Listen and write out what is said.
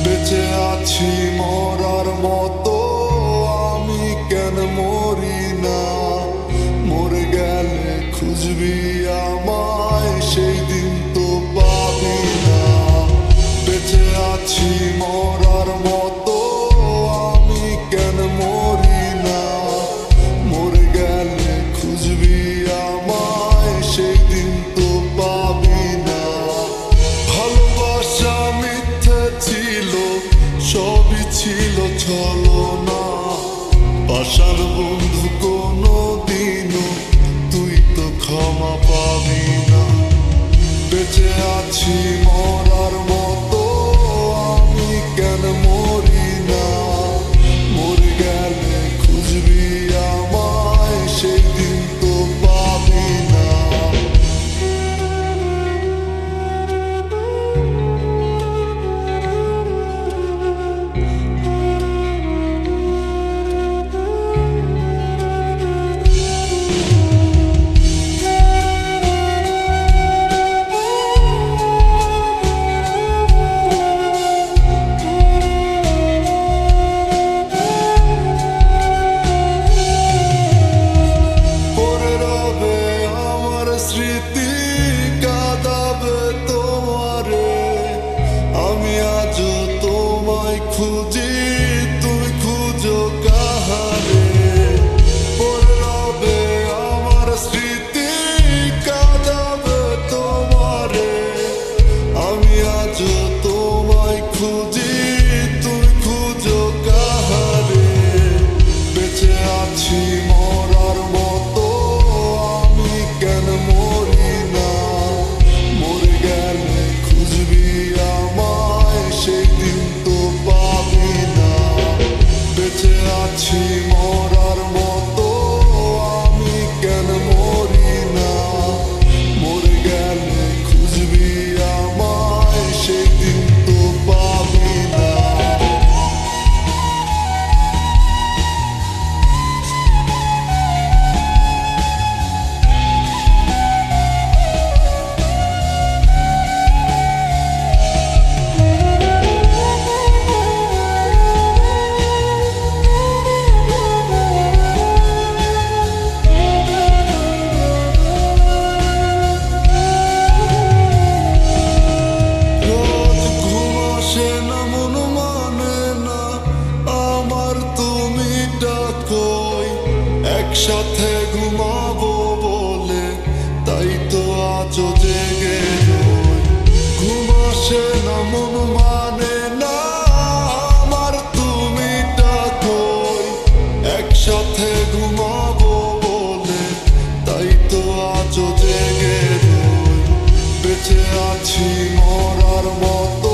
বেঁচে আছি মরার মতো, আমি কেন মরি না? মরে গেলে খুঁজবি আমায়, সেই দিন তো পাবি না। বেঁচে আছি মরার মতো, আমি কেন মরি না? মরে গেলে খুঁজবি আমায়, সেই দিন তো পাবি না। ভালোবাসা মিথ্যে ছিল, সবই ছিল ছলনা। পাশার বন্ধু কোনো দিনও তুই তো ক্ষমা পাবি না। বেঁচে আছি মরার মতো, আমি কেন মরি না? মরে গেলে খুঁজবি আমায়, সেই দিন তো পাবি না। স্মৃতি কাঁদাবে তোমারে, আমি আজও তোমায় খুঁজি, তুমি খুঁজো কাহারে? পড়ে রবে আমার স্মৃতি কাঁদাবে তোমারে, আমি আজও তোমায় খুঁজি, তুমি খুঁজো কাহারে? বেঁচে আছি মরার মতো, আমি কেন মরি না? মরে গেলে খুঁজবি আমায়, সেই দিন তো পাবি না। বেঁচে আছি মরার মতো, আমি কেন মরি না? মরে গেলে খুঁজবি আমায়, সেই দিন তো পাবি না। একসাথে ঘুমাবো বলে তাই তো আজও জেগে রই। ঘুম আসে না, মন মানে না, আমার তুমি ডাকোই। একসাথে ঘুমাবো বলে তাই তো আজও জেগে রই। বেঁচে আছি মরার মতো,